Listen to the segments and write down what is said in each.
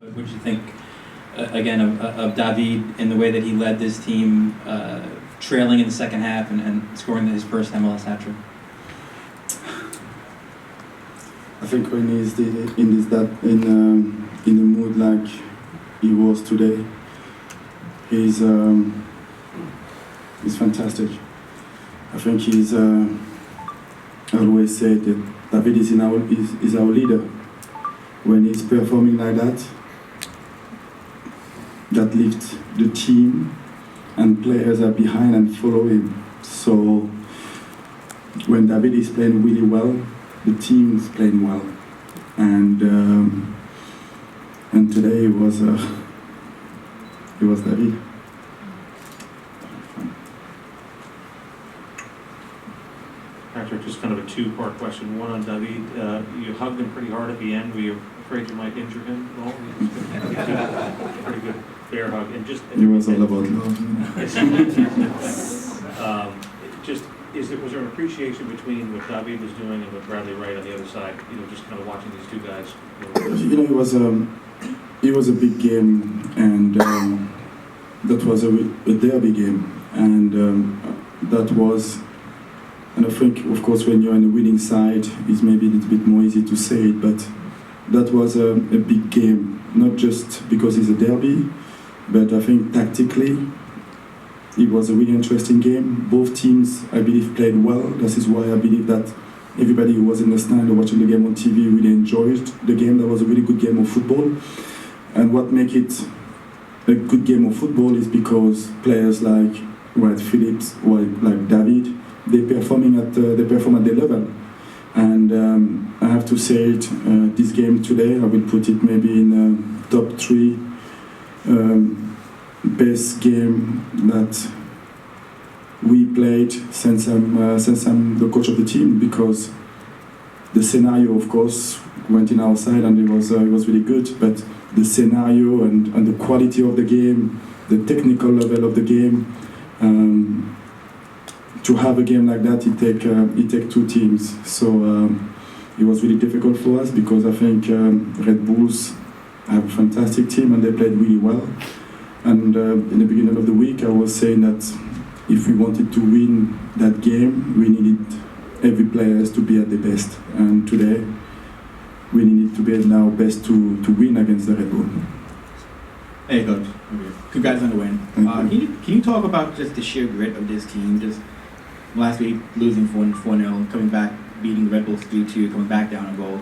What did you think, again, of David and the way that he led this team, trailing in the second half and scoring his first MLS hat-trick? I think when he's in the mood like he was today, he's fantastic. I think he's. I always say that David is our leader. When he's performing like that, that lifts the team, and players are behind and follow him. So when David is playing really well, the team is playing well, and today it was David. Patrick, just kind of a two-part question. One on David. You hugged him pretty hard at the end. Were you afraid you might injure him at all? Pretty good bear hug. And just It was all about love. Was there an appreciation between what David was doing and what Bradley Wright on the other side? Just kind of watching these two guys. It was a big game, and that was a derby game, and that was. And I think, of course, when you're on the winning side, it's maybe a little bit more easy to say it, but that was a big game, not just because it's a derby, but I think tactically, it was a really interesting game. Both teams, I believe, played well. This is why I believe that everybody who was in the stand or watching the game on TV really enjoyed the game. That was a really good game of football. And what makes it a good game of football is because players like Wright Phillips or like David, they perform at their level, and I have to say it. This game today, I will put it maybe in top 3 best game that we played since I'm the coach of the team, because the scenario, of course, went in our side and it was really good, but the scenario and the quality of the game, the technical level of the game. To have a game like that, it take 2 teams. So it was really difficult for us because I think Red Bulls have a fantastic team and they played really well. And in the beginning of the week, I was saying that if we wanted to win that game, we needed every player to be at their best. And today, we needed to be at our best to win against the Red Bull. Hey, Coach. Congrats on the win. Can you talk about just the sheer grit of this team? Just last week, losing 4-0, coming back, beating the Red Bulls 3-2, coming back down a goal.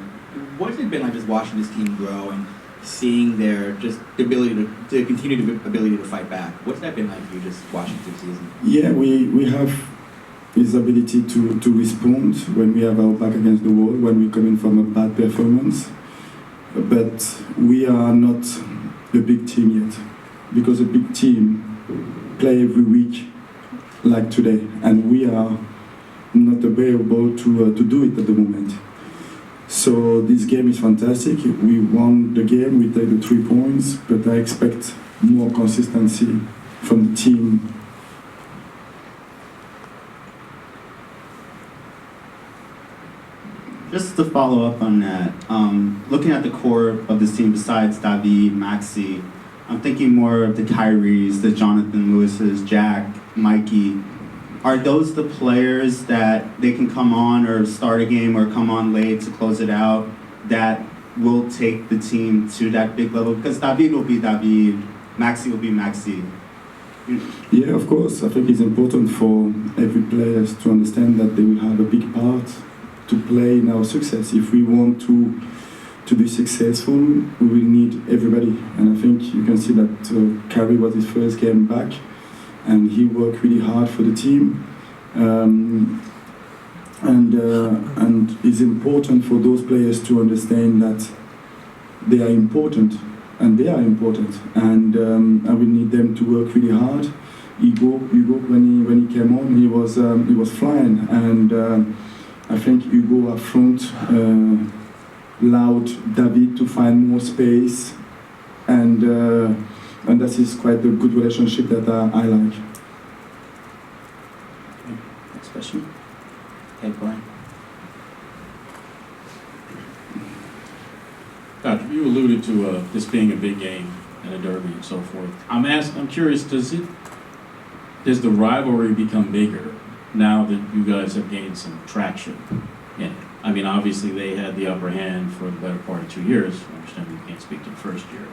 What's it been like just watching this team grow and seeing their just the ability to continue the ability to fight back? What's that been like for you just watching through the season? Yeah, we have this ability to respond when we have our back against the wall, when we're coming from a bad performance. But we are not a big team yet, because a big team play every week like today, and we are not available to do it at the moment. So this game is fantastic. We won the game, we take the 3 points, but I expect more consistency from the team. Just to follow up on that, looking at the core of this team besides David, Maxi, I'm thinking more of the Kyries, the Jonathan Lewises, Jack, Mikey. Are those the players that they can come on or start a game or come on late to close it out that will take the team to that big level? Because David will be David, Maxi will be Maxi. Yeah, of course. I think it's important for every player to understand that they will have a big part to play in our success. If we want to be successful, we will need everybody. And I think you can see that Kyrie was his first game back, and he worked really hard for the team. And it's important for those players to understand that they are important, and they are important. And I will need them to work really hard. Hugo, when he came on, he was flying, and I think Hugo up front allowed David to find more space, and that is quite a good relationship that I like. Next question. Hey, Brian. Patrick, you alluded to this being a big game and a derby and so forth. I'm curious, does the rivalry become bigger now that you guys have gained some traction in it? I mean, obviously they had the upper hand for the better part of 2 years. I understand you can't speak to the first year.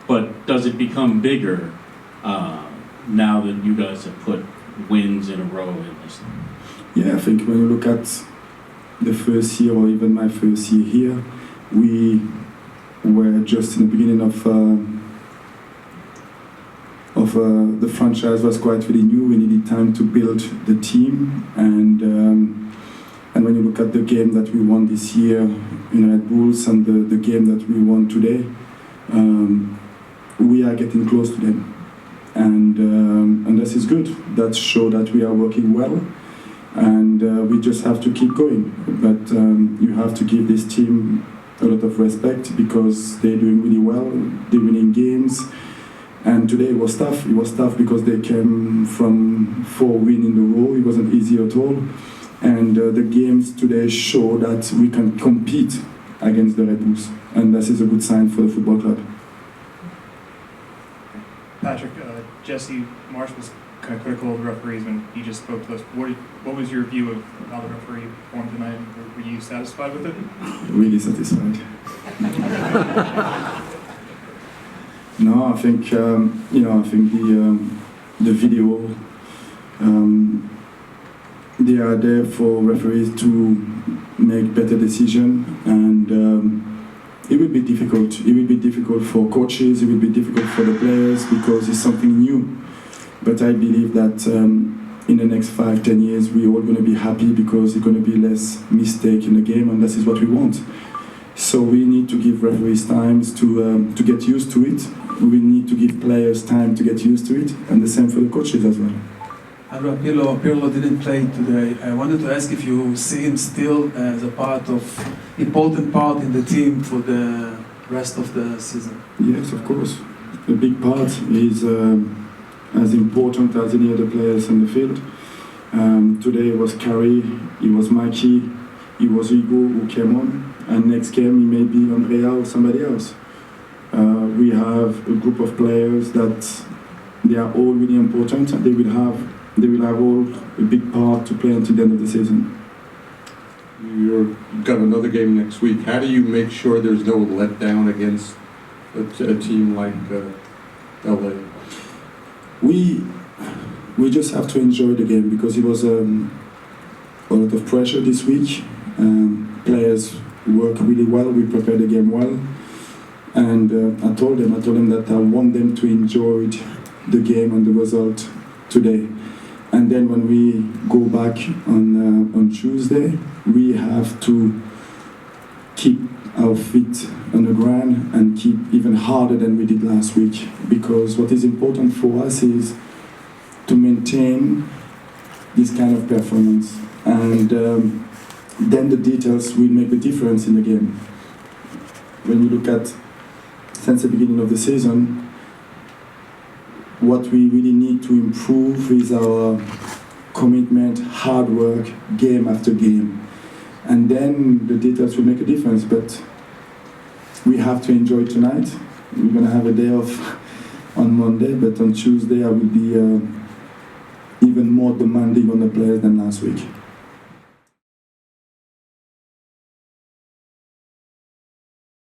But does it become bigger now that you guys have put wins in a row in this thing? Yeah, I think when you look at the first year or even my first year here, we were just in the beginning of the franchise was quite really new. We needed time to build the team, and when you look at the game that we won this year in Red Bulls and the game that we won today, we are getting close to them, and this is good. That shows that we are working well, and we just have to keep going. But you have to give this team a lot of respect because they're doing really well. They're winning games. And today it was tough. It was tough because they came from 4 wins in a row. It wasn't easy at all. And the games today show that we can compete against the Red Bulls. And this is a good sign for the football club. Patrick, Jesse Marsh was kind of critical of the referees when he just spoke to us. What was your view of how the referee performed tonight? Were you satisfied with it? Really satisfied. No, I think I think the video they are there for referees to make better decisions, and it will be difficult. It will be difficult for coaches. It will be difficult for the players because it's something new. But I believe that in the next 5-10 years, we're all going to be happy because it's going to be less mistake in the game, and this is what we want. So we need to give referees time to get used to it. We need to give players time to get used to it, and the same for the coaches as well. Allora, Pirlo didn't play today. I wanted to ask if you see him still as a important part in the team for the rest of the season. Yes, of course. A big part is as important as any other players on the field. Today it was Carey, it was Mikey, it was Hugo who came on, and next game it may be Andrea or somebody else. We have a group of players that they are all really important, and they will have all a big part to play until the end of the season. You've got another game next week. How do you make sure there's no letdown against a team like LA? We just have to enjoy the game because it was a lot of pressure this week. Players work really well. We prepared the game well, and I told them that I want them to enjoy the game and the result today. And then when we go back on Tuesday, we have to keep our feet on the ground and keep even harder than we did last week. Because what is important for us is to maintain this kind of performance. And then the details will make the difference in the game. When you look at, since the beginning of the season, what we really need to improve is our commitment, hard work, game after game. And then the details will make a difference, but we have to enjoy tonight. We're going to have a day off on Monday, but on Tuesday I will be even more demanding on the players than last week.